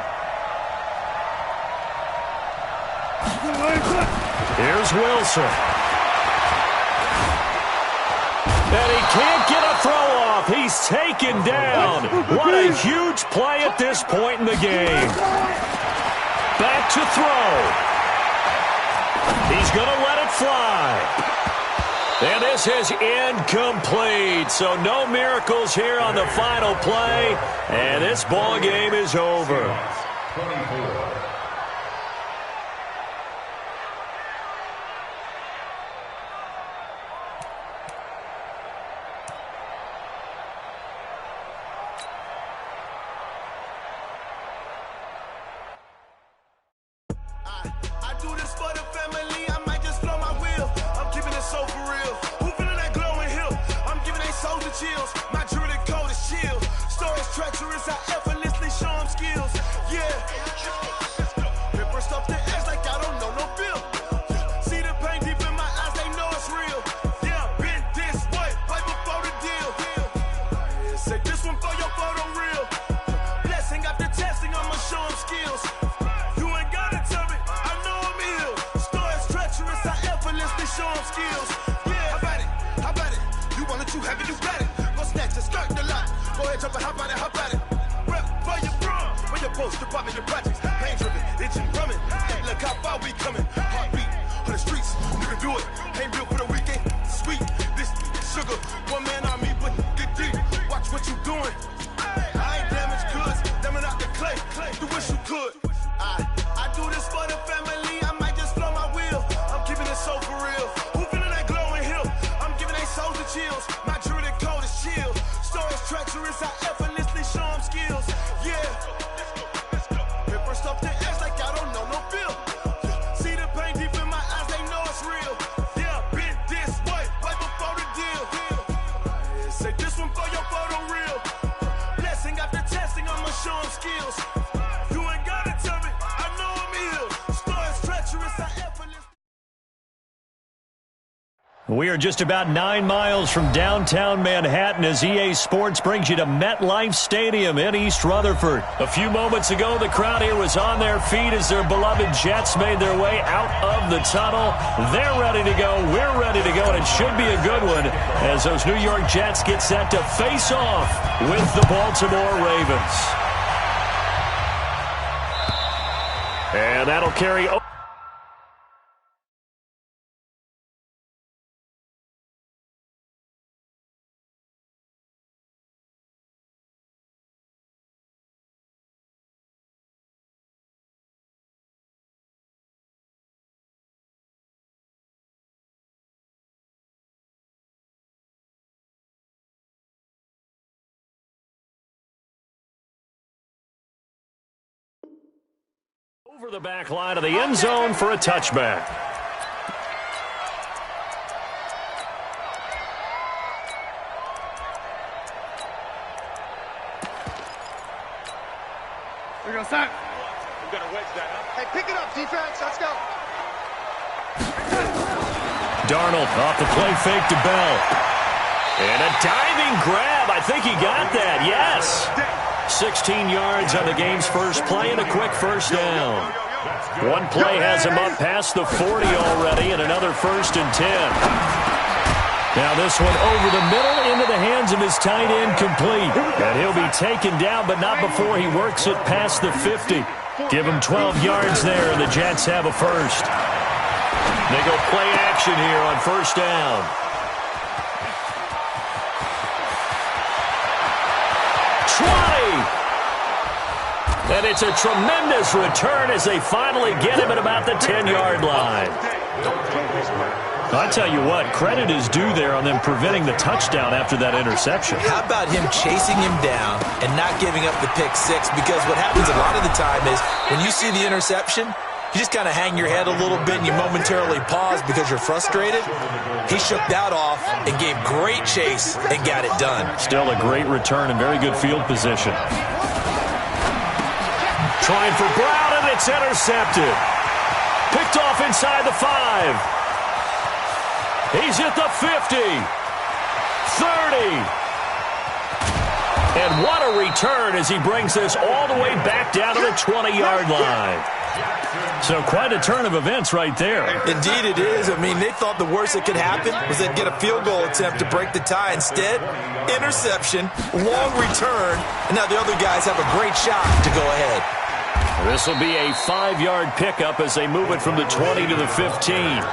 Here's Wilson. And he can't get a throw off. He's taken down. What a huge play at this point in the game. Back to throw. He's going to let it fly. And this is incomplete. So no miracles here on the final play. And this ball game is over. 24. Chills, my jewelry code is chill. Stories treacherous, I effortlessly show them skills. Yeah, paper stuff the edge like I don't know no bill. See the pain deep in my eyes, they know it's real. Yeah, been this way, right before the deal. Say this one for your photo real. Blessing after testing, I'ma show them skills. You ain't gotta tell me, I know I'm ill. Stories treacherous, I effortlessly show them skills. Yeah, how about it? You want it, you have it, you got it. Snatch a skirt the lot. Go ahead, jump and hop on it. Rep where you from? Where you post, department, your projects. Pain driven, itching, drumming. Hey, look how far we coming. Heartbeat on the streets. You can do it. Ain't built for the weekend. Sweet, this sugar. One man on me, but get deep. Watch what you doing. I ain't damaged goods. Damn it out the clay. You wish you could. I do this for the family. I might just blow my wheel. I'm keeping it so for real. Who feeling that glowing hill? I'm giving they souls the chills. My jewelry code is chill. Stories treacherous, I effortlessly show them skills. Yeah. Paper stuff the edge like I don't know no bill. See the pain deep in my eyes, they know it's real. Yeah, been this way, right before the deal. Say this one for your photo real. Blessing after testing, I'ma show them skills. You ain't gotta tell me, I know I'm ill. Stories treacherous, I effortlessly. We are just about 9 miles from downtown Manhattan as EA Sports brings you to MetLife Stadium in East Rutherford. A few moments ago, the crowd here was on their feet as their beloved Jets made their way out of the tunnel. They're ready to go. We're ready to go, and it should be a good one as those New York Jets get set to face off with the Baltimore Ravens. And that'll carry over. Over the back line of the end zone for a touchback. Here goes that. We're gonna wedge that up. Hey, pick it up, defense. Let's go. Darnold off the play fake to Bell. And a diving grab. I think he got that. Yes. 16 yards on the game's first play and a quick first down. One play has him up past the 40 already and another 1st and 10. Now this one over the middle into the hands of his tight end complete. And he'll be taken down, but not before he works it past the 50. Give him 12 yards there, and the Jets have a first. They go play action here on first down. And it's a tremendous return as they finally get him at about the 10-yard line. I tell you what, credit is due there on them preventing the touchdown after that interception. How about him chasing him down and not giving up the pick six? Because what happens a lot of the time is when you see the interception, you just kind of hang your head a little bit and you momentarily pause because you're frustrated. He shook that off and gave great chase and got it done. Still a great return and very good field position. Trying for Brown, and it's intercepted. Picked off inside the 5. He's at the 50. 30. And what a return as he brings this all the way back down to the 20-yard line. So quite a turn of events right there. Indeed it is. I mean, they thought the worst that could happen was they'd get a field goal attempt to break the tie. Instead, interception, long return, and now the other guys have a great shot to go ahead. This will be a 5-yard pickup as they move it from the 20 to the 15.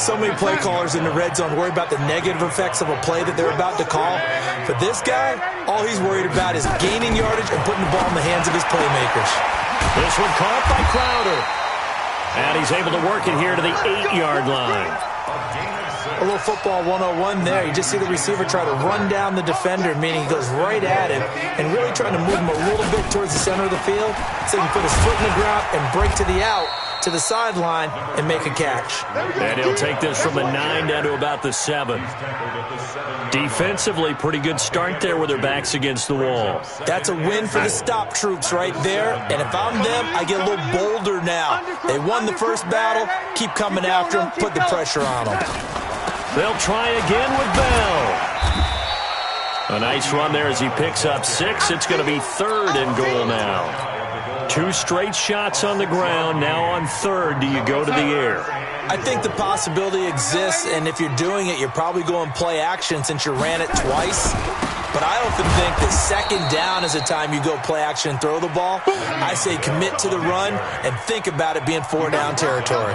So many play callers in the red zone worry about the negative effects of a play that they're about to call. But this guy, all he's worried about is gaining yardage and putting the ball in the hands of his playmakers. This one caught by Crowder. And he's able to work it here to the 8-yard line. A little football 101 there. You just see the receiver try to run down the defender, meaning he goes right at him and really trying to move him a little bit towards the center of the field so he can put his foot in the ground and break to the out, to the sideline, and make a catch. And he'll take this from the 9 down to about the 7. Defensively, pretty good start there with their backs against the wall. That's a win for the stop troops right there. And if I'm them, I get a little bolder now. They won the first battle. Keep coming after them. Put the pressure on them. They'll try again with Bell. A nice run there as he picks up 6. It's going to be 3rd and goal now. 2 straight shots on the ground. Now on 3rd, do you go to the air? I think the possibility exists, and if you're doing it, you're probably going play action since you ran it twice. But I often think that 2nd down is the time you go play action and throw the ball. I say commit to the run and think about it being 4-down territory.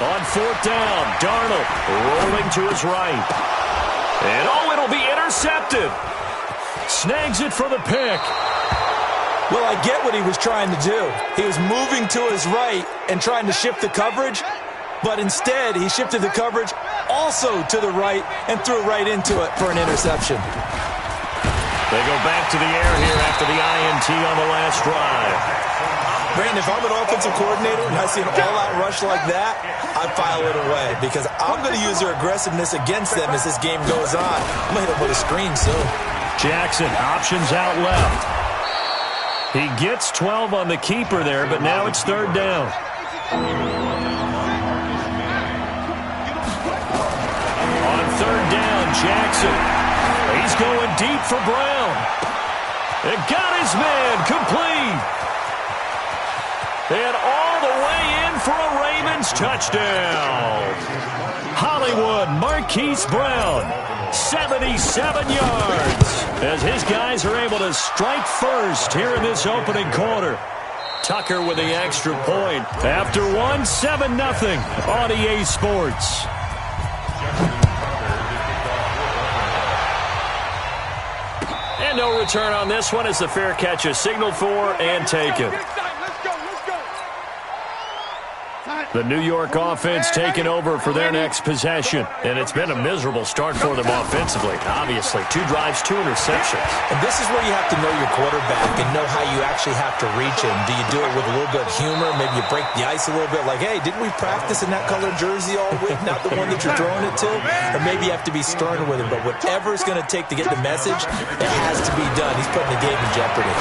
On 4th down, Darnold rolling to his right. And it'll be intercepted. Snags it for the pick. Well, I get what he was trying to do. He was moving to his right and trying to shift the coverage, but instead he shifted the coverage also to the right and threw right into it for an interception. They go back to the air here after the INT on the last drive. Brandon, if I'm an offensive coordinator and I see an all-out rush like that, I file it away because I'm going to use their aggressiveness against them as this game goes on. I'm going to hit them with a screen soon. Jackson options out left. He gets 12 on the keeper there, but now it's 3rd down. On 3rd down, Jackson. He's going deep for Brown. And got his man complete. And all the way in for a Ravens touchdown. Hollywood Marquise Brown, 77 yards. As his guys are able to strike first here in this opening quarter. Tucker with the extra point. After 1, 7-0 on EA Sports. And no return on this one as the fair catch is signaled for and taken. The New York offense taking over for their next possession. And it's been a miserable start for them offensively. Obviously, 2 drives, 2 interceptions. And this is where you have to know your quarterback and know how you actually have to reach him. Do you do it with a little bit of humor? Maybe you break the ice a little bit like, hey, didn't we practice in that colored jersey all week? Not the one that you're throwing it to? Or maybe you have to be stern with him. But whatever it's going to take to get the message, it has to be done. He's putting the game in jeopardy.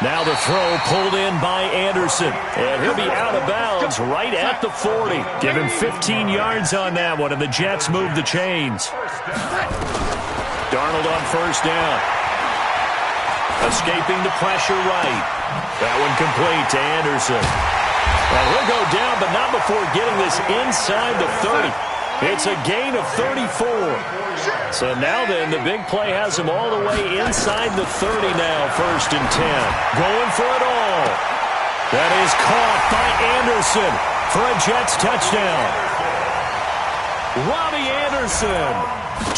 Now the throw pulled in by Anderson. And he'll be out of bounds right at the 40. Give him 15 yards on that one, and the Jets move the chains. Darnold on 1st down. Escaping the pressure right. That one complete to Anderson. And he'll go down, but not before getting this inside the 30. It's a gain of 34. So now then, the big play has him all the way inside the 30 now, 1st and 10. Going for it all. That is caught by Anderson for a Jets touchdown. Robbie Anderson,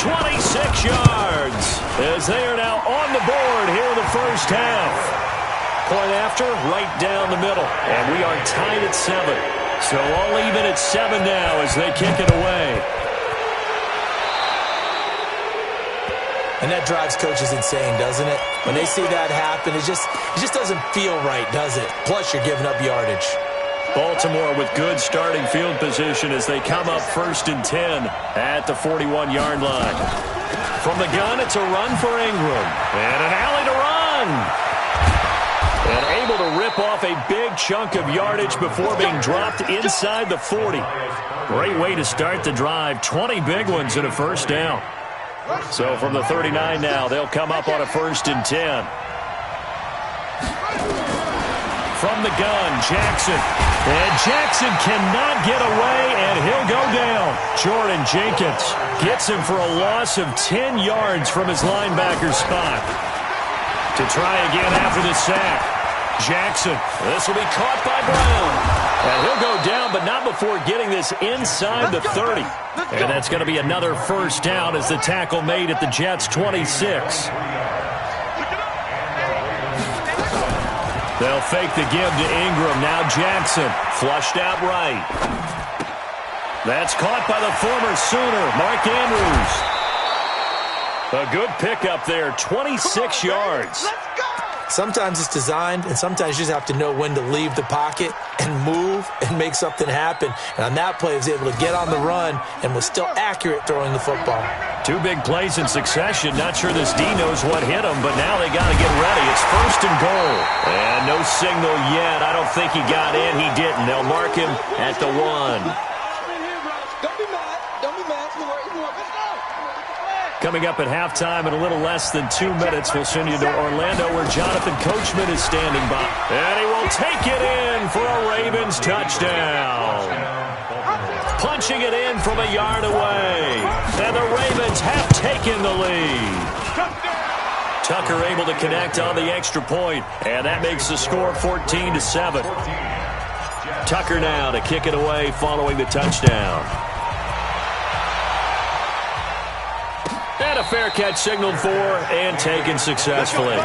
26 yards, as they are now on the board here in the first half. Point after, right down the middle. And we are tied at 7. So all even at 7 now as they kick it away. And that drives coaches insane, doesn't it? When they see that happen, it just doesn't feel right, does it? Plus, you're giving up yardage. Baltimore with good starting field position as they come up 1st and 10 at the 41-yard line. From the gun, it's a run for Ingram. And an alley to run. And able to rip off a big chunk of yardage before being dropped inside the 40. Great way to start the drive. 20 big ones and a first down. So from the 39 now, they'll come up on a 1st and 10. From the gun, Jackson. And Jackson cannot get away, and he'll go down. Jordan Jenkins gets him for a loss of 10 yards from his linebacker spot. To try again after the sack. Jackson, this will be caught by Brown. And he'll go down, but not before getting this inside the 30. And that's going to be another first down as the tackle made at the Jets' 26. They'll fake the give to Ingram. Now Jackson, flushed out right. That's caught by the former Sooner, Mark Andrews. A good pickup there, 26 yards. Sometimes it's designed, and sometimes you just have to know when to leave the pocket and move and make something happen. And on that play, he was able to get on the run and was still accurate throwing the football. 2 big plays in succession. Not sure this D knows what hit him, but now they got to get ready. It's 1st and goal. And no signal yet. I don't think he got in. He didn't. They'll mark him at the 1. Coming up at halftime in a little less than 2 minutes, we'll send you to Orlando where Jonathan Coachman is standing by. And he will take it in for a Ravens touchdown. Punching it in from a yard away. And the Ravens have taken the lead. Tucker able to connect on the extra point, and that makes the score 14-7. Tucker now to kick it away following the touchdown. And a fair catch signaled for and taken successfully.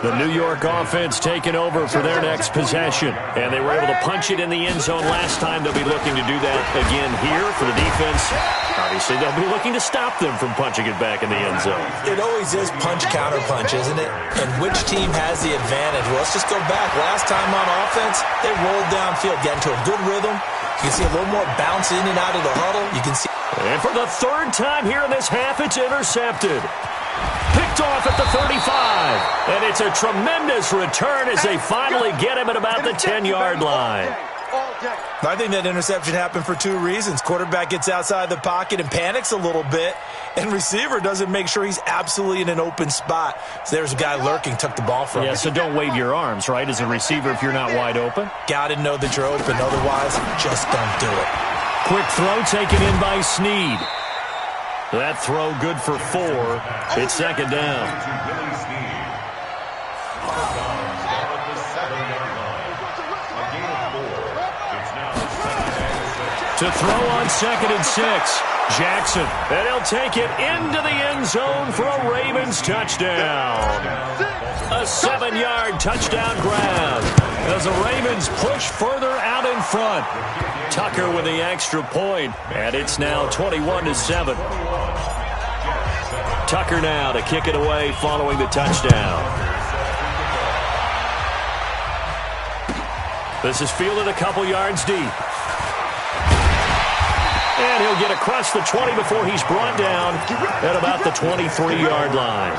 The New York offense taking over for their next possession. And they were able to punch it in the end zone last time. They'll be looking to do that again here for the defense. Obviously, they'll be looking to stop them from punching it back in the end zone. It always is punch-counter-punch, isn't it? And which team has the advantage? Well, let's just go back. Last time on offense, they rolled downfield, got into a good rhythm. You can see a little more bounce in and out of the huddle. You can see. And for the 3rd time here in this half, it's intercepted. Picked off at the 35. And it's a tremendous return as they finally get him at about the 10-yard line. I think that interception happened for 2 reasons. Quarterback gets outside the pocket and panics a little bit, and receiver doesn't make sure he's absolutely in an open spot. So there's a guy lurking, took the ball from him. Yeah, so don't wave your arms, right, as a receiver if you're not wide open. Got to know that you're open. Otherwise, just don't do it. Quick throw taken in by Snead. That throw good for 4. It's 2nd down. To throw on 2nd and 6. Jackson. And he'll take it into the end zone for a Ravens touchdown. A 7-yard touchdown grab as the Ravens push further out in front. Tucker with the extra point, and it's now 21-7. Tucker now to kick it away following the touchdown. This is fielded a couple yards deep. And he'll get across the 20 before he's brought down at about the 23-yard line.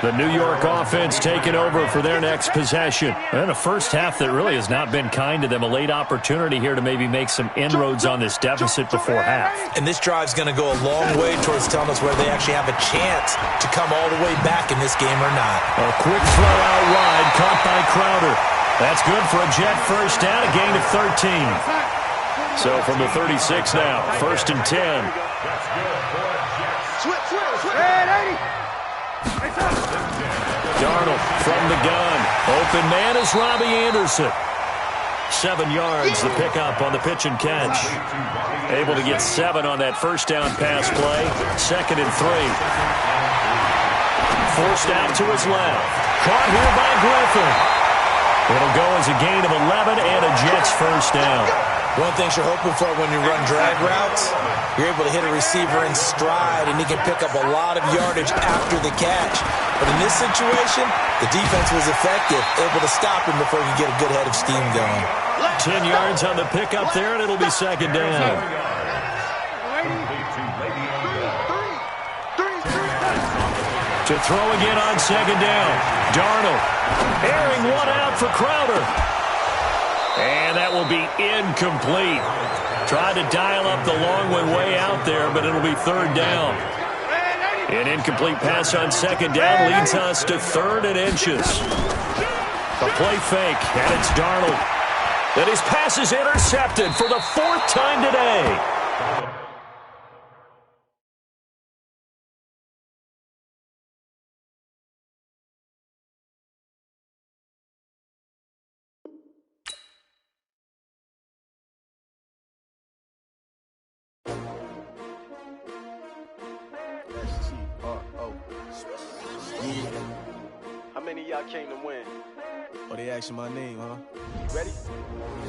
The New York offense taking over for their next possession. And a first half that really has not been kind to them. A late opportunity here to maybe make some inroads on this deficit before half. And this drive's going to go a long way towards telling us whether they actually have a chance to come all the way back in this game or not. A quick throw out wide, caught by Crowder. That's good for a Jet first down, a gain of 13. So from the 36 now, 1st and 10. Darnold from the gun. Open man is Robbie Anderson. 7 yards, the pickup on the pitch and catch. Able to get 7 on that first down pass play. 2nd and 3. Forced out to his left. Caught here by Griffin. It'll go as a gain of 11 and a Jets first down. One thing you're hoping for when you run drag routes, you're able to hit a receiver in stride, and he can pick up a lot of yardage after the catch. But in this situation, the defense was effective, able to stop him before he could get a good head of steam going. 10 yards on the pickup there, and it'll be second down. To throw again on second down. Darnold airing one out for Crowder. And that will be incomplete. Tried to dial up the long one way out there, but it'll be third down. An incomplete pass on second down leads us to 3rd and inches. A play fake, and it's Darnold. And his pass is intercepted for the 4th time today. How many of y'all came to win? Oh, they asking my name, huh? Ready?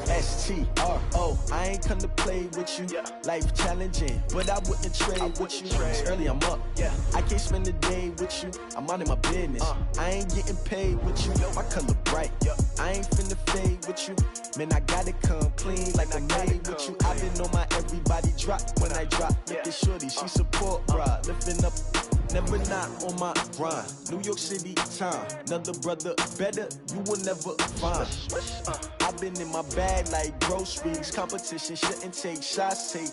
S-T-R-O. I ain't come to play with you. Life challenging, but I wouldn't trade with you. It's early, I'm up. I can't spend the day with you. I'm out in my business. I ain't getting paid with you. My color bright. I ain't finna fade with you. Man, I gotta come clean like I made with you. I been on my everybody drop when I drop. Look at shorty, she support, bruh. Lifting up. Never not on my grind. New York City time. Another brother better, you will never find. I've been in my bag like groceries. Competition shouldn't take shots, take